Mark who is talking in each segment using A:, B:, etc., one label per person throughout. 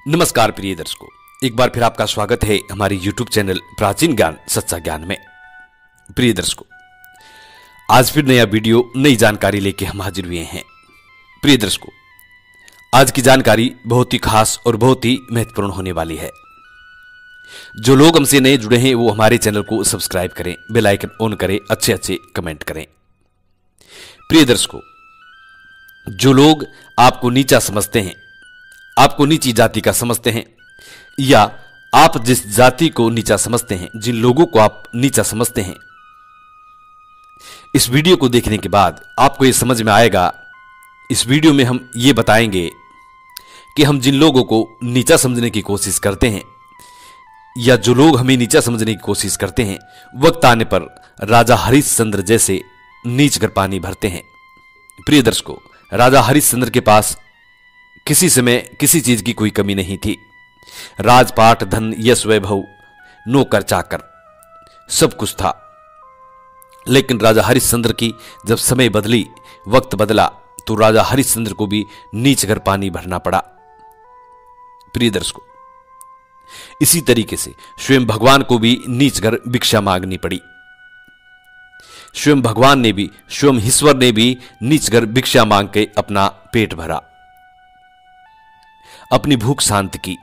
A: नमस्कार प्रिय दर्शकों, एक बार फिर आपका स्वागत है हमारे YouTube चैनल प्राचीन ज्ञान सच्चा ज्ञान में। प्रिय दर्शकों, आज फिर नया वीडियो नई जानकारी लेके हम हाजिर हुए हैं। प्रिय दर्शकों, आज की जानकारी बहुत ही खास और बहुत ही महत्वपूर्ण होने वाली है। जो लोग हमसे नए जुड़े हैं वो हमारे चैनल को सब्सक्राइब करें, बेल आइकन ऑन करें, अच्छे अच्छे कमेंट करें। प्रिय दर्शकों, जो लोग आपको नीचा समझते हैं, आपको नीची जाति का समझते हैं, या आप जिस जाति को नीचा समझते हैं, जिन लोगों को आप नीचा समझते हैं, इस वीडियो को देखने के बाद आपको यह समझ में आएगा। इस वीडियो में हम ये बताएंगे कि हम जिन लोगों को नीचा समझने की कोशिश करते हैं, या जो लोग हमें नीचा समझने की कोशिश करते हैं, वक्त आने पर राजा हरिश्चंद्र जैसे नीच कर पानी भरते हैं। प्रिय दर्शकों, राजा हरिश्चंद्र के पास किसी समय किसी चीज की कोई कमी नहीं थी। राजपाट, धन, यश, वैभव, नौकर चाकर सब कुछ था। लेकिन राजा हरिश्चंद्र की जब समय बदली, वक्त बदला, तो राजा हरिश्चंद्र को भी नीच कर पानी भरना पड़ा। प्रिय दर्शकों, इसी तरीके से स्वयं भगवान को भी नीच कर भिक्षा मांगनी पड़ी। स्वयं भगवान ने भी, स्वयं ईश्वर ने भी नीच कर भिक्षा मांग के अपना पेट भरा, अपनी भूख शांत की।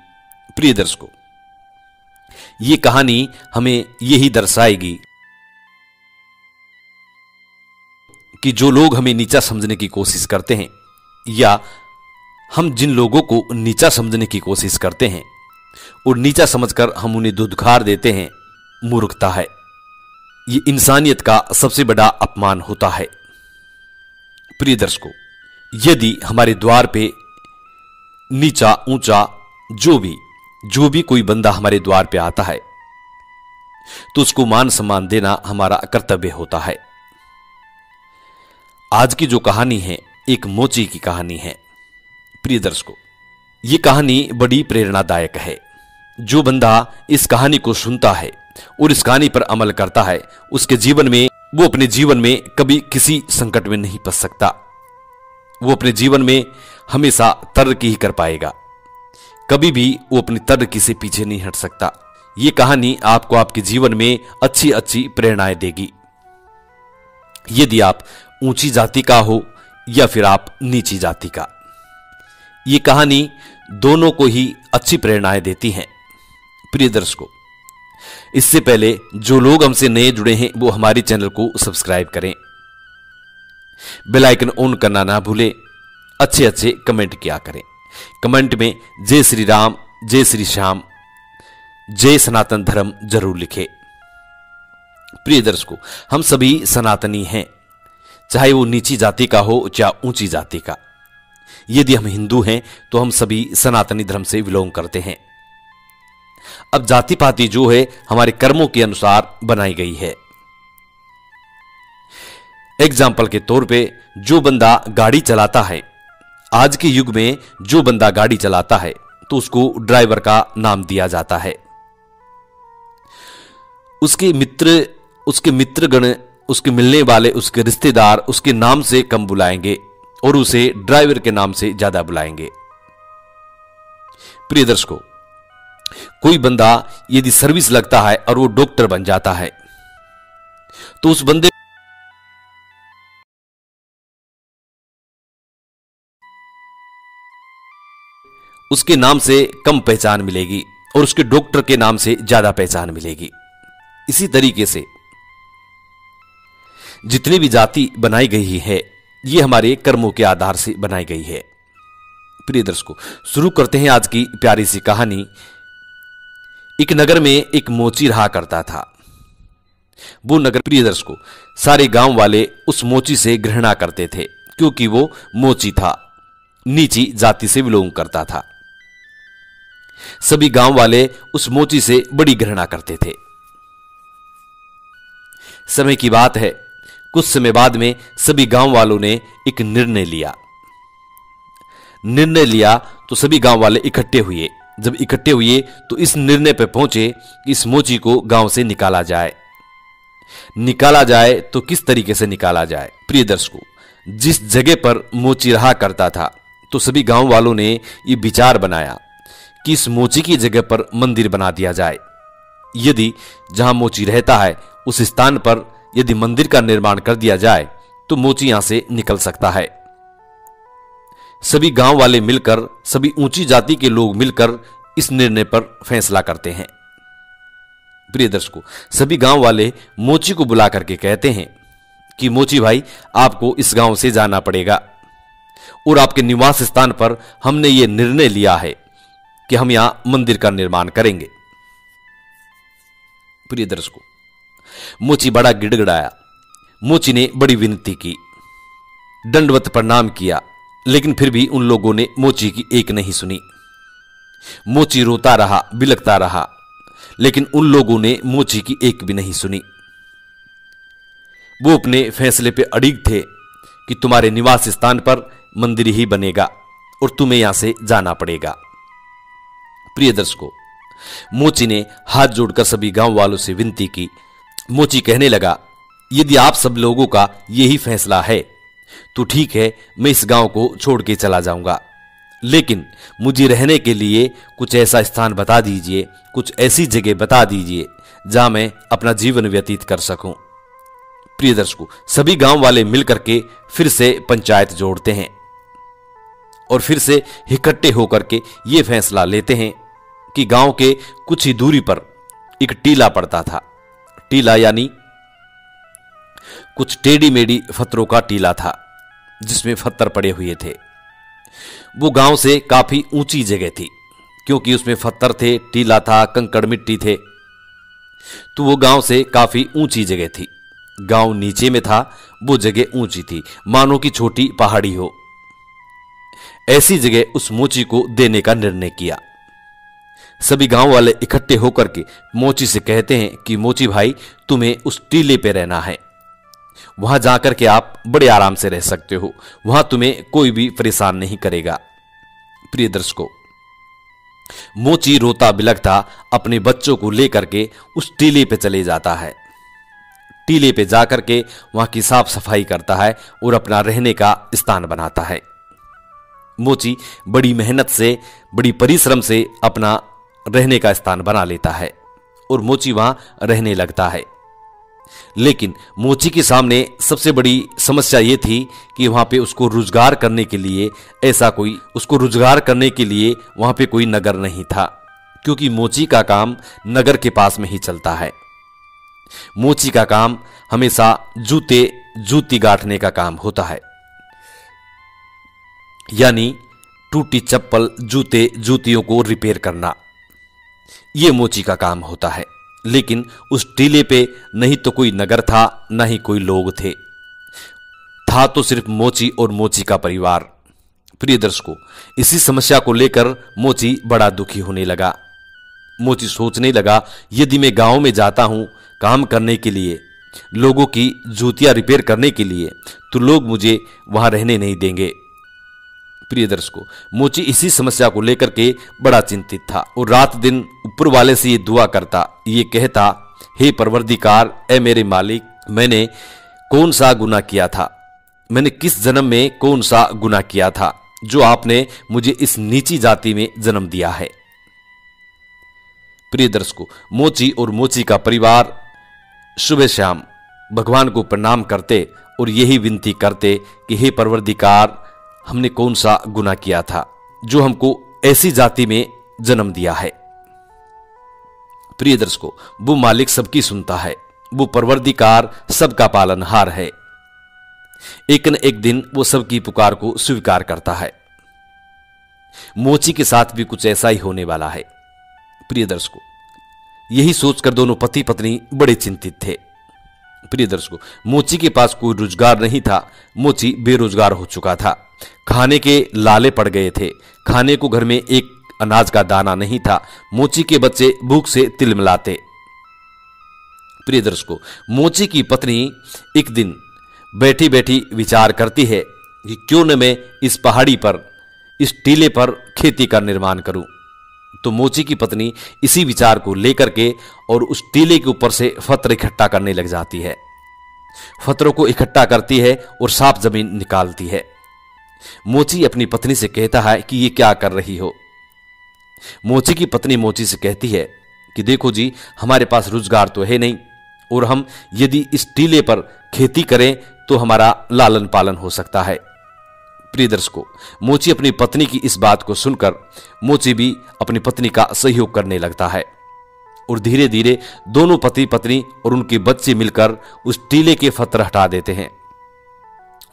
A: प्रिय दर्शकों, यह कहानी हमें यही दर्शाएगी कि जो लोग हमें नीचा समझने की कोशिश करते हैं, या हम जिन लोगों को नीचा समझने की कोशिश करते हैं और नीचा समझकर हम उन्हें धुतकार देते हैं, मूर्खता है। ये इंसानियत का सबसे बड़ा अपमान होता है। प्रिय दर्शकों, यदि हमारे द्वार पे नीचा ऊंचा जो भी कोई बंदा हमारे द्वार पे आता है, तो उसको मान सम्मान देना हमारा कर्तव्य होता है। आज की जो कहानी है, एक मोची की कहानी है। प्रिय दर्शकों, यह कहानी बड़ी प्रेरणादायक है। जो बंदा इस कहानी को सुनता है और इस कहानी पर अमल करता है, उसके जीवन में, वो अपने जीवन में कभी किसी संकट में नहीं फंस सकता। वो अपने जीवन में हमेशा तरक्की ही कर पाएगा। कभी भी वो अपनी तरक्की से पीछे नहीं हट सकता। ये कहानी आपको आपके जीवन में अच्छी अच्छी प्रेरणाएं देगी। यदि आप ऊंची जाति का हो या फिर आप नीची जाति का, ये कहानी दोनों को ही अच्छी प्रेरणाएं देती हैं। प्रिय दर्शकों, इससे पहले जो लोग हमसे नए जुड़े हैं वो हमारे चैनल को सब्सक्राइब करें, बेल आइकन ऑन करना ना भूलें, अच्छे अच्छे कमेंट किया करें। कमेंट में जय श्री राम, जय श्री श्याम, जय सनातन धर्म जरूर लिखें। प्रिय दर्शकों, हम सभी सनातनी हैं, चाहे वो नीची जाति का हो या ऊंची जाति का। यदि हम हिंदू हैं तो हम सभी सनातनी धर्म से बिलोंग करते हैं। अब जाति पाति जो है हमारे कर्मों के अनुसार बनाई गई है। एग्जाम्पल के तौर पे, जो बंदा गाड़ी चलाता है, आज के युग में जो बंदा गाड़ी चलाता है तो उसको ड्राइवर का नाम दिया जाता है। उसके मित्रगण, उसके मिलने वाले, उसके रिश्तेदार उसके नाम से कम बुलाएंगे और उसे ड्राइवर के नाम से ज्यादा बुलाएंगे। प्रिय दर्शकों, कोई बंदा यदि सर्विस लगता है और वो डॉक्टर बन जाता है, तो उस बंदे उसके नाम से कम पहचान मिलेगी और उसके डॉक्टर के नाम से ज्यादा पहचान मिलेगी। इसी तरीके से जितनी भी जाति बनाई गई है, ये हमारे कर्मों के आधार से बनाई गई है। प्रिय दर्शकों, शुरू करते हैं आज की प्यारी सी कहानी। एक नगर में एक मोची रहा करता था। वो नगर, प्रिय दर्शकों, सारे गांव वाले उस मोची से घृणा करते थे, क्योंकि वो मोची था, नीची जाति से बिलोंग करता था। सभी गांव वाले उस मोची से बड़ी घृणा करते थे। समय की बात है, कुछ समय बाद में सभी गांव वालों ने एक निर्णय लिया तो सभी गांव वाले इकट्ठे हुए। जब इकट्ठे हुए तो इस निर्णय पर पहुंचे कि इस मोची को गांव से निकाला जाए तो किस तरीके से निकाला जाए। प्रिय दर्शकों, जिस जगह पर मोची रहा करता था, तो सभी गांव वालों ने ये विचार बनाया कि इस मोची की जगह पर मंदिर बना दिया जाए। यदि जहां मोची रहता है उस स्थान पर यदि मंदिर का निर्माण कर दिया जाए तो मोची यहां से निकल सकता है। सभी गांव वाले मिलकर, सभी ऊंची जाति के लोग मिलकर इस निर्णय पर फैसला करते हैं। प्रिय दर्शकों, सभी गांव वाले मोची को बुला करके कहते हैं कि मोची भाई, आपको इस गांव से जाना पड़ेगा और आपके निवास स्थान पर हमने ये निर्णय लिया है कि हम यहां मंदिर का निर्माण करेंगे। प्रिय दर्शकों, मोची बड़ा गिड़गिड़ाया। मोची ने बड़ी विनती की, दंडवत प्रणाम किया, लेकिन फिर भी उन लोगों ने मोची की एक नहीं सुनी। मोची रोता रहा, बिलखता रहा, लेकिन उन लोगों ने मोची की एक भी नहीं सुनी। वो अपने फैसले पे अड़िग थे कि तुम्हारे निवास स्थान पर मंदिर ही बनेगा और तुम्हें यहां से जाना पड़ेगा। प्रिय दर्शकों, मोची ने हाथ जोड़कर सभी गांव वालों से विनती की। मोची कहने लगा, यदि आप सब लोगों का यही फैसला है तो ठीक है, मैं इस गांव को छोड़ के चला जाऊंगा, लेकिन मुझे रहने के लिए कुछ ऐसा स्थान बता दीजिए, कुछ ऐसी जगह बता दीजिए जहां मैं अपना जीवन व्यतीत कर सकूं। प्रिय दर्शकों, सभी गांव वाले मिलकर के फिर से पंचायत जोड़ते हैं और फिर से इकट्ठे होकर के ये फैसला लेते हैं कि गांव के कुछ ही दूरी पर एक टीला पड़ता था। टीला यानी कुछ टेढ़ी मेढ़ी पत्थरों का टीला था जिसमें पत्थर पड़े हुए थे। वो गांव से काफी ऊंची जगह थी क्योंकि उसमें पत्थर थे, टीला था, कंकड़ मिट्टी थे, तो वो गांव से काफी ऊंची जगह थी। गांव नीचे में था, वो जगह ऊंची थी, मानो की छोटी पहाड़ी हो। ऐसी जगह उस मोची को देने का निर्णय किया। सभी गांव वाले इकट्ठे होकर के मोची से कहते हैं कि मोची भाई, तुम्हें उस टीले पे रहना है, वहां जाकर के आप बड़े आराम से रह सकते हो, वहां तुम्हें कोई भी परेशान नहीं करेगा। प्रिय दर्शकों, मोची रोता बिलखता अपने बच्चों को लेकर के उस टीले पे चले जाता है। टीले पे जाकर के वहां की साफ सफाई करता है और अपना रहने का स्थान बनाता है। मोची बड़ी मेहनत से, बड़ी परिश्रम से अपना रहने का स्थान बना लेता है और मोची वहां रहने लगता है। लेकिन मोची के सामने सबसे बड़ी समस्या यह थी कि वहां पे उसको रोजगार करने के लिए वहां पे कोई नगर नहीं था, क्योंकि मोची का काम नगर के पास में ही चलता है। मोची का काम हमेशा जूती गांठने का काम होता है, यानी टूटी चप्पल, जूतियों को रिपेयर करना, यह मोची का काम होता है। लेकिन उस टीले पे नहीं तो कोई नगर था, ना ही कोई लोग थे, था तो सिर्फ मोची और मोची का परिवार। प्रिय दर्शकों, इसी समस्या को लेकर मोची बड़ा दुखी होने लगा। मोची सोचने लगा, यदि मैं गांव में जाता हूं काम करने के लिए, लोगों की जूतियां रिपेयर करने के लिए, तो लोग मुझे वहां रहने नहीं देंगे। प्रिय दर्शकों, मोची इसी समस्या को लेकर के बड़ा चिंतित था और रात दिन ऊपर वाले से ये दुआ करता, ये कहता, हे परवरदिगार, ए मेरे मालिक, मैंने कौन सा गुनाह किया था, मैंने किस जन्म में कौन सा गुनाह किया था जो आपने मुझे इस नीची जाति में जन्म दिया है। प्रिय दर्शकों, मोची और मोची का परिवार सुबह शाम भगवान को प्रणाम करते और यही विनती करते कि हे परवरदिगार, हमने कौन सा गुनाह किया था जो हमको ऐसी जाति में जन्म दिया है। प्रिय दर्शकों, वो मालिक सबकी सुनता है, वो परवरदिगार सबका पालनहार है। एक न एक दिन वो सबकी पुकार को स्वीकार करता है। मोची के साथ भी कुछ ऐसा ही होने वाला है। प्रिय दर्शकों, यही सोचकर दोनों पति पत्नी बड़े चिंतित थे। प्रिय दर्शकों, मोची के पास कोई रोजगार नहीं था, मोची बेरोजगार हो चुका था, खाने के लाले पड़ गए थे, खाने को घर में एक अनाज का दाना नहीं था, मोची के बच्चे भूख से तिलमिलाते। प्रिय दर्शकों, मोची की पत्नी एक दिन बैठी बैठी विचार करती है कि क्यों न मैं इस पहाड़ी पर, इस टीले पर खेती का निर्माण करूं। तो मोची की पत्नी इसी विचार को लेकर के और उस टीले के ऊपर से पत्थर इकट्ठा करने लग जाती है। पत्थरों को इकट्ठा करती है और साफ जमीन निकालती है। मोची अपनी पत्नी से कहता है कि ये क्या कर रही हो। मोची की पत्नी मोची से कहती है कि देखो जी, हमारे पास रोजगार तो है नहीं, और हम यदि इस टीले पर खेती करें तो हमारा लालन पालन हो सकता है। प्रिय दर्शकों, मोची अपनी पत्नी की इस बात को सुनकर मोची भी अपनी पत्नी का सहयोग करने लगता है, और धीरे धीरे दोनों पति पत्नी और उनके बच्चे मिलकर उस टीले के पत्थर हटा देते हैं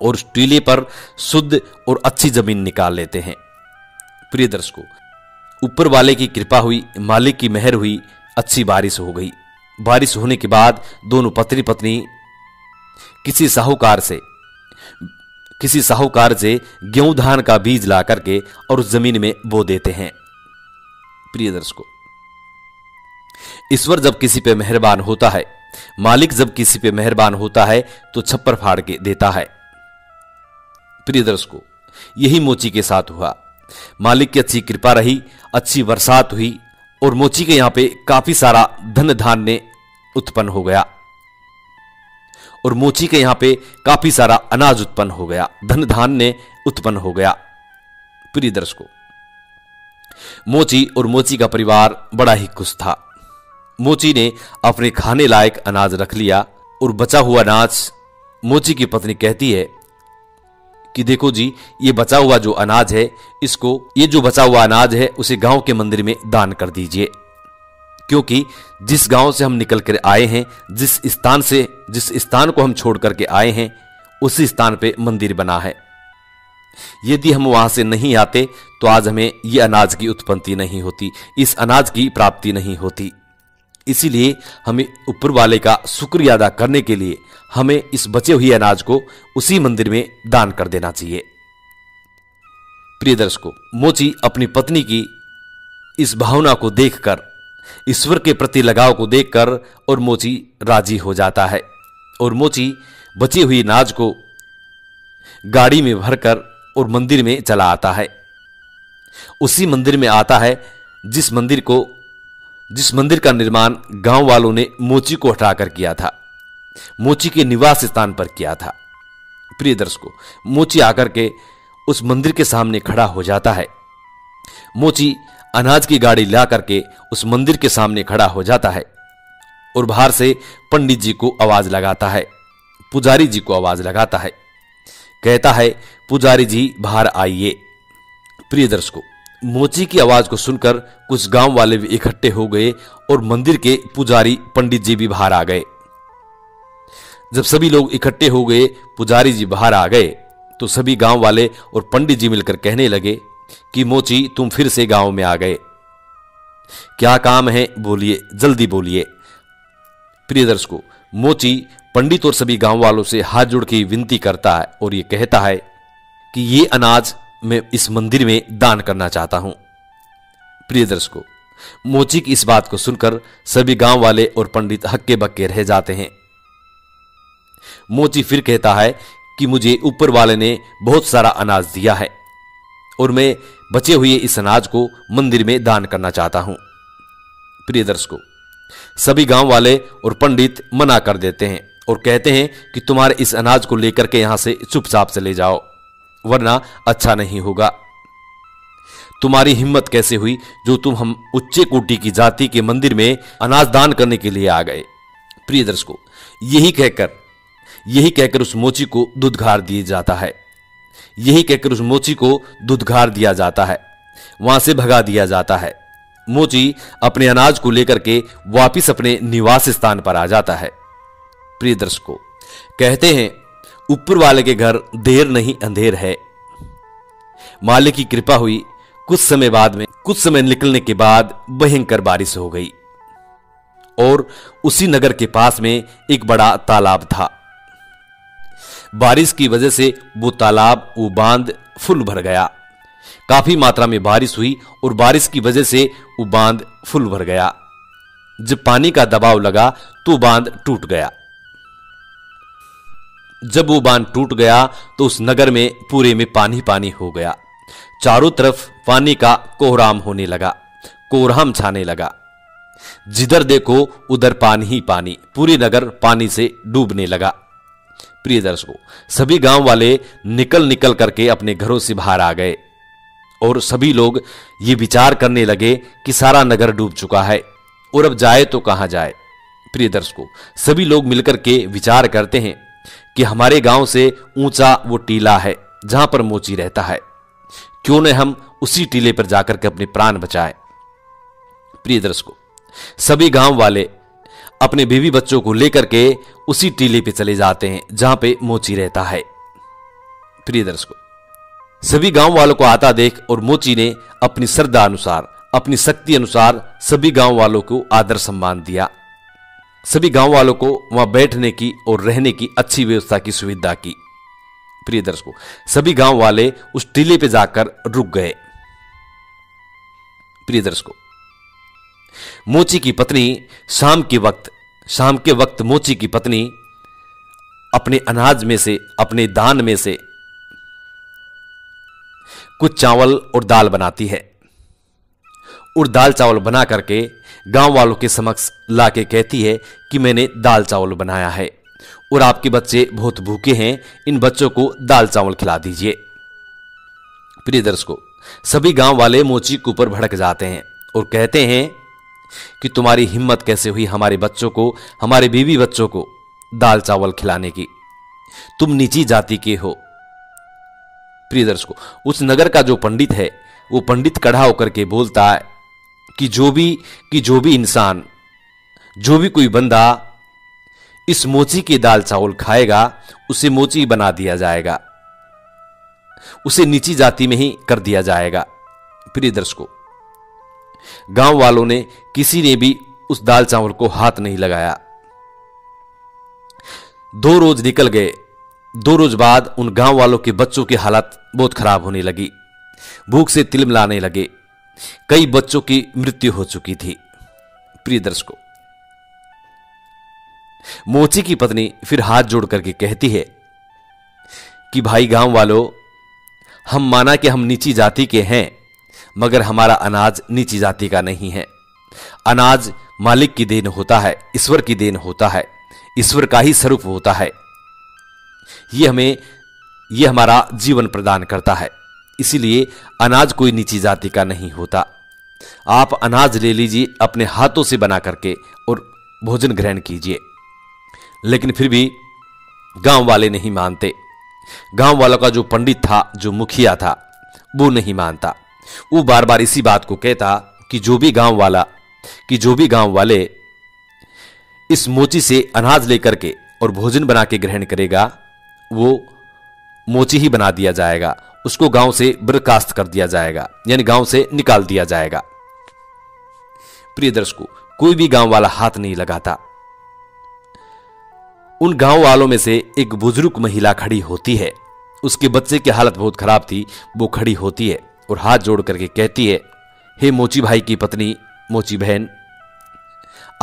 A: और उस टीले पर शुद्ध और अच्छी जमीन निकाल लेते हैं। प्रिय दर्शकों, ऊपर वाले की कृपा हुई, मालिक की मेहर हुई, अच्छी बारिश हो गई। बारिश होने के बाद दोनों पति पत्नी किसी साहूकार से गेहूं धान का बीज ला करके और उस जमीन में बो देते हैं। प्रिय दर्शकों, ईश्वर जब किसी पे मेहरबान होता है, मालिक जब किसी पे मेहरबान होता है तो छप्पर फाड़ के देता है। प्रिय दर्शकों, यही मोची के साथ हुआ। मालिक की अच्छी कृपा रही, अच्छी बरसात हुई और मोची के यहां पे काफी सारा धन धान्य उत्पन्न हो गया, और मोची के यहां पे काफी सारा अनाज उत्पन्न हो गया, धन धान्य उत्पन्न हो गया। प्रिय दर्शकों, मोची और मोची का परिवार बड़ा ही खुश था। मोची ने अपने खाने लायक अनाज रख लिया, और बचा हुआ अनाज मोची की पत्नी कहती है कि देखो जी, ये बचा हुआ जो अनाज है, ये जो बचा हुआ अनाज है उसे गांव के मंदिर में दान कर दीजिए, क्योंकि जिस गांव से हम निकल कर आए हैं, जिस स्थान को हम छोड़ करके आए हैं, उसी स्थान पे मंदिर बना है। यदि हम वहां से नहीं आते तो आज हमें ये अनाज की उत्पत्ति नहीं होती, इस अनाज की प्राप्ति नहीं होती। इसीलिए हमें ऊपर वाले का शुक्रिया अदा करने के लिए हमें इस बचे हुए अनाज को उसी मंदिर में दान कर देना चाहिए। प्रिय दर्शकों, मोची अपनी पत्नी की इस भावना को देखकर, ईश्वर के प्रति लगाव को देखकर, और मोची राजी हो जाता है, और मोची बची हुई अनाज को गाड़ी में भरकर और मंदिर में चला आता है। उसी मंदिर में आता है जिस मंदिर का निर्माण गांव वालों ने मोची को हटाकर किया था, मोची के निवास स्थान पर किया था। प्रिय दर्शकों, मोची आकर के उस मंदिर के सामने खड़ा हो जाता है। मोची अनाज की गाड़ी ला करके उस मंदिर के सामने खड़ा हो जाता है, और बाहर से पंडित जी को आवाज लगाता है, पुजारी जी को आवाज लगाता है, कहता है पुजारी जी बाहर आइए। प्रिय दर्शकों, मोची की आवाज को सुनकर कुछ गांव वाले भी इकट्ठे हो गए, और मंदिर के पुजारी पंडित जी भी बाहर आ गए। जब सभी लोग इकट्ठे हो गए, पुजारी जी बाहर आ गए, तो सभी गांव वाले और पंडित जी मिलकर कहने लगे कि मोची, तुम फिर से गांव में आ गए, क्या काम है, बोलिए, जल्दी बोलिए। प्रिय दर्शकों, मोची पंडित और सभी गांव वालों से हाथ जोड़ के विनती करता है और ये कहता है कि ये अनाज मैं इस मंदिर में दान करना चाहता हूं। प्रिय दर्शकों, मोची की इस बात को सुनकर सभी गांव वाले और पंडित हक्के बक्के रह जाते हैं। मोची फिर कहता है कि मुझे ऊपर वाले ने बहुत सारा अनाज दिया है, और मैं बचे हुए इस अनाज को मंदिर में दान करना चाहता हूं। प्रिय दर्शकों, सभी गांव वाले और पंडित मना कर देते हैं और कहते हैं कि तुम्हारे इस अनाज को लेकर के यहां से चुपचाप चले जाओ, वरना अच्छा नहीं होगा। तुम्हारी हिम्मत कैसे हुई जो तुम हम उच्च कोटि की जाति के मंदिर में अनाज दान करने के लिए आ गए। प्रिय दर्शकों, यही कहकर उस मोची को दुदघार दिया जाता है, यही कहकर उस मोची को दुदघार दिया जाता है, वहां से भगा दिया जाता है। मोची अपने अनाज को लेकर के वापिस अपने निवास स्थान पर आ जाता है। प्रिय दर्शकों, कहते हैं ऊपर वाले के घर देर नहीं अंधेर है। मालिक की कृपा हुई, कुछ समय निकलने के बाद भयंकर बारिश हो गई, और उसी नगर के पास में एक बड़ा तालाब था। बारिश की वजह से वो बांध फुल भर गया। काफी मात्रा में बारिश हुई और बारिश की वजह से वो बांध फुल भर गया। जब पानी का दबाव लगा तो बांध टूट गया। जब वो बांध टूट गया तो उस नगर में पूरे में पानी पानी हो गया। चारों तरफ पानी का कोहराम होने लगा, कोहराम छाने लगा। जिधर देखो उधर पानी ही पानी, पूरी नगर पानी से डूबने लगा। प्रिय दर्शकों, सभी गांव वाले निकल करके अपने घरों से बाहर आ गए और सभी लोग ये विचार करने लगे कि सारा नगर डूब चुका है और अब जाए तो कहां जाए। प्रिय दर्शकों, सभी लोग मिलकर के विचार करते हैं कि हमारे गांव से ऊंचा वो टीला है जहां पर मोची रहता है, क्यों न हम उसी टीले पर जाकर के अपने प्राण बचाएं। प्रिय दर्शकों, सभी गांव वाले अपने बीवी बच्चों को लेकर के उसी टीले पे चले जाते हैं जहां पे मोची रहता है। प्रिय दर्शकों, सभी गांव वालों को आता देख और मोची ने अपनी श्रद्धा अनुसार, अपनी शक्ति अनुसार सभी गांव वालों को आदर सम्मान दिया। सभी गांव वालों को वहां बैठने की और रहने की अच्छी व्यवस्था की सुविधा की। प्रिय दर्शकों, सभी गांव वाले उस टीले पे जाकर रुक गए। प्रिय दर्शकों, मोची की पत्नी शाम के वक्त मोची की पत्नी अपने अनाज में से, अपने दान में से कुछ चावल और दाल बनाती है और दाल चावल बना करके गांव वालों के समक्ष लाके कहती है कि मैंने दाल चावल बनाया है और आपके बच्चे बहुत भूखे हैं, इन बच्चों को दाल चावल खिला दीजिए। प्रिय दर्शकों, सभी गांव वाले मोची के ऊपर भड़क जाते हैं और कहते हैं कि तुम्हारी हिम्मत कैसे हुई हमारे बच्चों को, हमारे बीवी बच्चों को दाल चावल खिलाने की, तुम नीची जाति के हो। प्रिय दर्शकों, उस नगर का जो पंडित है वो पंडित कड़ा होकर के बोलता है कि जो भी इंसान, जो भी कोई बंदा इस मोची के दाल चावल खाएगा उसे मोची बना दिया जाएगा, उसे नीची जाति में ही कर दिया जाएगा। प्रिय दर्शकों, गांव वालों ने किसी ने भी उस दाल चावल को हाथ नहीं लगाया। 2 रोज निकल गए। 2 रोज बाद उन गांव वालों के बच्चों की हालत बहुत खराब होने लगी, भूख से तिलमिलाने लगे। कई बच्चों की मृत्यु हो चुकी थी। प्रिय दर्शकों, मोची की पत्नी फिर हाथ जोड़ करके कहती है कि भाई गांव वालों, हम माना कि हम नीची जाति के हैं, मगर हमारा अनाज नीची जाति का नहीं है। अनाज मालिक की देन होता है, ईश्वर की देन होता है, ईश्वर का ही स्वरूप होता है। ये हमारा जीवन प्रदान करता है, इसीलिए अनाज कोई नीची जाति का नहीं होता। आप अनाज ले लीजिए अपने हाथों से बना करके और भोजन ग्रहण कीजिए। लेकिन फिर भी गांव वाले नहीं मानते। गांव वालों का जो पंडित था, जो मुखिया था, वो नहीं मानता। वो बार बार इसी बात को कहता कि जो भी गांव वाले इस मोची से अनाज लेकर के और भोजन बना के ग्रहण करेगा, वो मोची ही बना दिया जाएगा, उसको गांव से बर्खास्त कर दिया जाएगा, यानी गांव से निकाल दिया जाएगा। प्रिय दर्शकों, कोई भी गांव वाला हाथ नहीं लगाता। उन गांव वालों में से एक बुजुर्ग महिला खड़ी होती है, उसके बच्चे की हालत बहुत खराब थी। वो खड़ी होती है और हाथ जोड़ करके कहती है, हे मोची भाई की पत्नी, मोची बहन,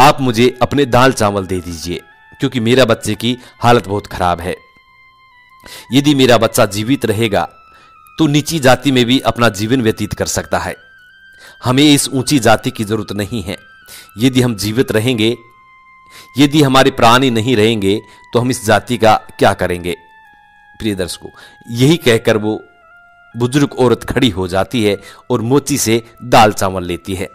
A: आप मुझे अपने दाल चावल दे दीजिए, क्योंकि मेरा बच्चे की हालत बहुत खराब है। यदि मेरा बच्चा जीवित रहेगा तो नीची जाति में भी अपना जीवन व्यतीत कर सकता है। हमें इस ऊंची जाति की जरूरत नहीं है। यदि हम जीवित रहेंगे, यदि हमारे प्राण ही नहीं रहेंगे, तो हम इस जाति का क्या करेंगे। प्रिय दर्शकों, यही कहकर वो बुजुर्ग औरत खड़ी हो जाती है और मोची से दाल चावल लेती है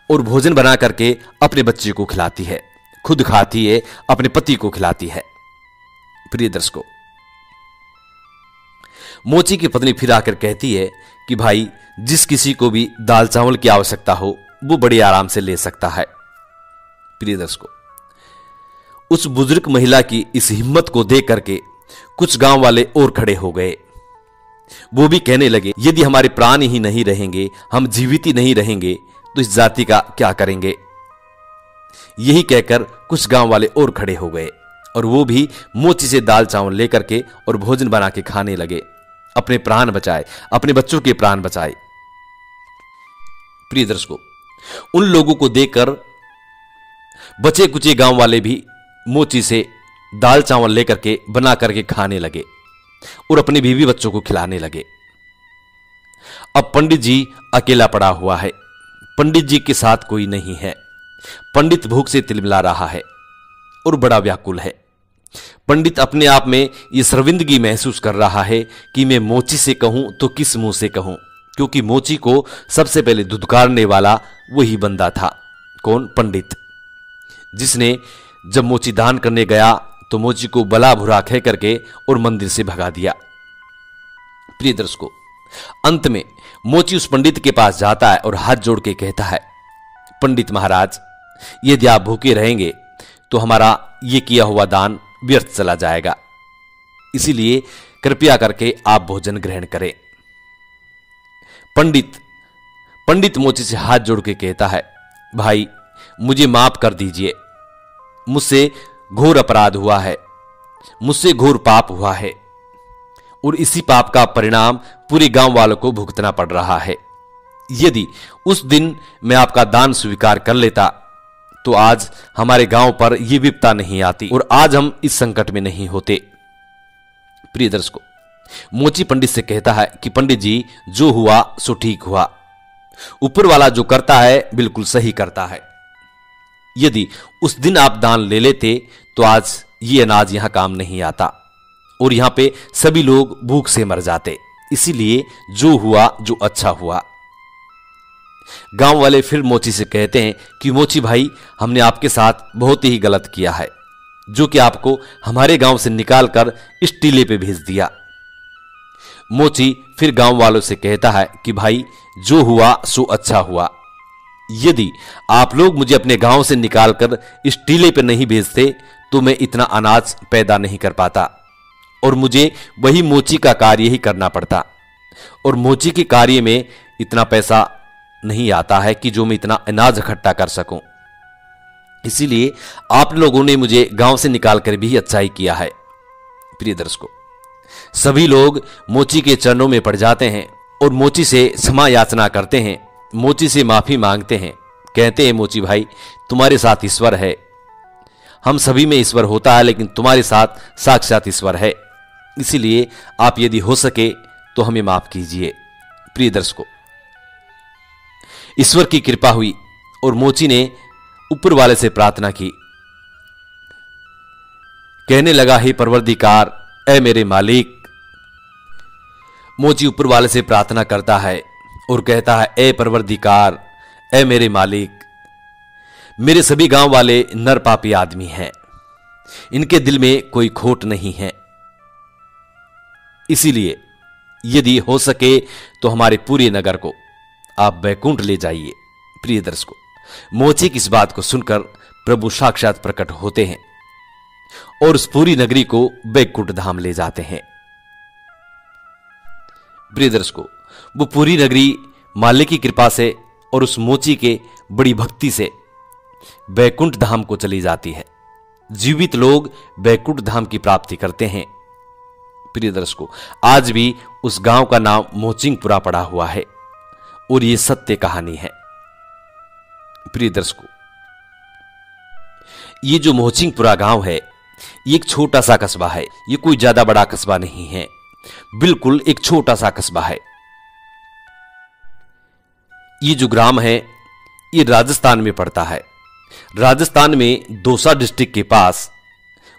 A: और भोजन बना करके अपने बच्चे को खिलाती है, खुद खाती है, अपने पति को खिलाती है। प्रिय दर्शकों, मोची की पत्नी फिर आकर कहती है कि भाई, जिस किसी को भी दाल चावल की आवश्यकता हो वो बड़े आराम से ले सकता है। प्रिय दर्शकों, उस बुजुर्ग महिला की इस हिम्मत को देख करके कुछ गांव वाले और खड़े हो गए। वो भी कहने लगे, यदि हमारे प्राण ही नहीं रहेंगे, हम जीवित ही नहीं रहेंगे, तो इस जाति का क्या करेंगे। यही कहकर कुछ गांव वाले और खड़े हो गए और वो भी मोची से दाल चावल लेकर के और भोजन बना के खाने लगे, अपने प्राण बचाए, अपने बच्चों के प्राण बचाए। प्रिय दर्शकों, उन लोगों को देखकर बचे कुचे गांव वाले भी मोची से दाल चावल लेकर के बना करके खाने लगे और अपने बीवी बच्चों को खिलाने लगे। अब पंडित जी अकेला पड़ा हुआ है, पंडित जी के साथ कोई नहीं है। पंडित भूख से तिलमिला रहा है और बड़ा व्याकुल है। पंडित अपने आप में ये शर्मिंदगी महसूस कर रहा है कि मैं मोची से कहूं तो किस मुंह से कहूं, क्योंकि मोची को सबसे पहले धुतकारने वाला वही बंदा था। कौन? पंडित, जिसने जब मोची दान करने गया तो मोची को बला भुरा कह करके और मंदिर से भगा दिया। प्रिय दर्शकों, अंत में मोची उस पंडित के पास जाता है और हाथ जोड़ के कहता है, पंडित महाराज, यदि आप भूखे रहेंगे तो हमारा ये किया हुआ दान व्यर्थ चला जाएगा, इसीलिए कृपया करके आप भोजन ग्रहण करें। पंडित मोची से हाथ जोड़ के कहता है, भाई मुझे माफ कर दीजिए, मुझसे घोर अपराध हुआ है, मुझसे घोर पाप हुआ है और इसी पाप का परिणाम पूरे गांव वालों को भुगतना पड़ रहा है। यदि उस दिन मैं आपका दान स्वीकार कर लेता तो आज हमारे गांव पर यह विपदा नहीं आती और आज हम इस संकट में नहीं होते। प्रिय दर्शकों, मोची पंडित से कहता है कि पंडित जी, जो हुआ सो ठीक हुआ, ऊपर वाला जो करता है बिल्कुल सही करता है। यदि उस दिन आप दान ले लेते तो आज ये अनाज यहां काम नहीं आता और यहां पे सभी लोग भूख से मर जाते, इसीलिए जो हुआ जो अच्छा हुआ। गांव वाले फिर मोची से कहते हैं कि मोची भाई, हमने आपके साथ बहुत ही गलत किया है, जो कि आपको हमारे गांव से निकालकर इस टीले पे भेज दिया। मोची फिर गांव वालों से कहता है कि भाई, जो हुआ सो अच्छा हुआ, यदि आप लोग मुझे अपने गांव से निकालकर इस टीले पे नहीं भेजते तो मैं इतना अनाज पैदा नहीं कर पाता और मुझे वही मोची का कार्य ही करना पड़ता और मोची के कार्य में इतना पैसा नहीं आता है कि जो मैं इतना अनाज इकट्ठा कर सकूं। इसीलिए आप लोगों ने मुझे गांव से निकालकर भी अच्छाई किया है। प्रिय दर्शकों, सभी लोग मोची के चरणों में पड़ जाते हैं और मोची से क्षमा याचना करते हैं, मोची से माफी मांगते हैं, कहते हैं, मोची भाई, तुम्हारे साथ ईश्वर है, हम सभी में ईश्वर होता है लेकिन तुम्हारे साथ साक्षात ईश्वर है, इसीलिए आप यदि हो सके तो हमें माफ कीजिए। प्रिय दर्शकों, ईश्वर की कृपा हुई और मोची ने ऊपर वाले से प्रार्थना की, कहने लगा, हे परवरदिगार, ऐ मेरे मालिक। मोची ऊपर वाले से प्रार्थना करता है और कहता है, ऐ परवरदिगार, ऐ मेरे मालिक, मेरे सभी गांव वाले नर पापी आदमी हैं, इनके दिल में कोई खोट नहीं है, इसीलिए यदि हो सके तो हमारे पूरे नगर को आप बैकुंठ ले जाइए। प्रिय दर्शकों, मोची की इस बात को सुनकर प्रभु साक्षात प्रकट होते हैं और उस पूरी नगरी को बैकुंठ धाम ले जाते हैं। प्रिय दर्शकों, वो पूरी नगरी मालिक की कृपा से और उस मोची के बड़ी भक्ति से बैकुंठ धाम को चली जाती है। जीवित लोग बैकुंठ धाम की प्राप्ति करते हैं। प्रिय दर्शकों, आज भी उस गांव का नाम मोचिंगपुरा पड़ा हुआ है और यह सत्य कहानी है। प्रिय दर्शकों, ये जो मोचिंगपुरा गांव है, ये एक छोटा सा कस्बा है, ये कोई ज्यादा बड़ा कस्बा नहीं है, बिल्कुल एक छोटा सा कस्बा है। ये जो ग्राम है ये राजस्थान में पड़ता है। राजस्थान में दौसा डिस्ट्रिक्ट के पास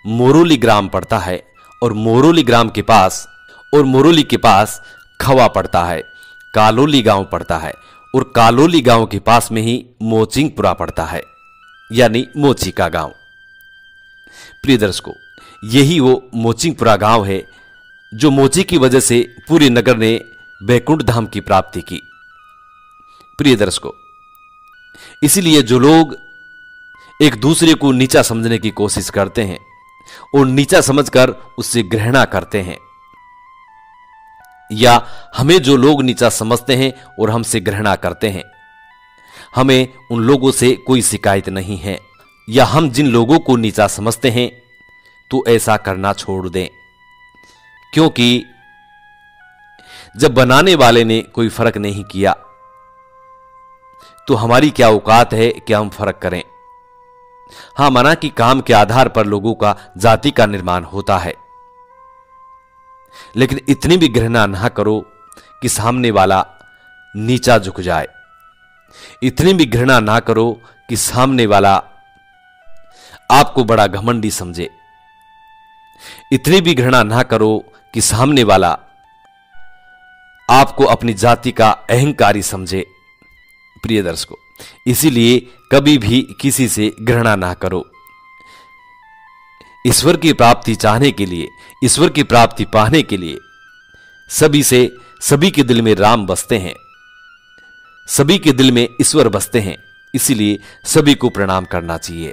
A: मोरोली ग्राम पड़ता है और मोरोली ग्राम के पास और मोरोली के पास खवा पड़ता है, कालोली गांव पड़ता है और कालोली गांव के पास में ही मोचिंगपुरा पड़ता है, यानी मोची का गांव। प्रिय दर्शकों, यही वो मोचिंगपुरा गांव है जो मोची की वजह से पूरे नगर ने बैकुंठ धाम की प्राप्ति की। प्रिय दर्शकों, इसलिए जो लोग एक दूसरे को नीचा समझने की कोशिश करते हैं और नीचा समझकर उससे घृणा करते हैं, या हमें जो लोग नीचा समझते हैं और हमसे घृणा करते हैं, हमें उन लोगों से कोई शिकायत नहीं है, या हम जिन लोगों को नीचा समझते हैं तो ऐसा करना छोड़ दें, क्योंकि जब बनाने वाले ने कोई फर्क नहीं किया तो हमारी क्या औकात है कि हम फर्क करें। हां, माना कि काम के आधार पर लोगों का जाति का निर्माण होता है, लेकिन इतनी भी घृणा ना करो कि सामने वाला नीचा झुक जाए, इतनी भी घृणा ना करो कि सामने वाला आपको बड़ा घमंडी समझे। इतनी भी घृणा ना करो कि सामने वाला आपको अपनी जाति का अहंकारी समझे। प्रिय दर्शकों, इसीलिए कभी भी किसी से घृणा ना करो। ईश्वर की प्राप्ति चाहने के लिए, ईश्वर की प्राप्ति पाने के लिए सभी के दिल में राम बसते हैं, सभी के दिल में ईश्वर बसते हैं। इसीलिए सभी को प्रणाम करना चाहिए,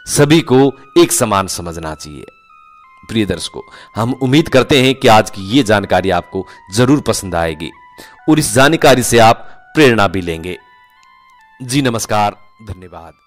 A: सभी को एक समान समझना चाहिए। प्रिय दर्शकों, हम उम्मीद करते हैं कि आज की ये जानकारी आपको जरूर पसंद आएगी और इस जानकारी से आप प्रेरणा भी लेंगे। जी नमस्कार, धन्यवाद।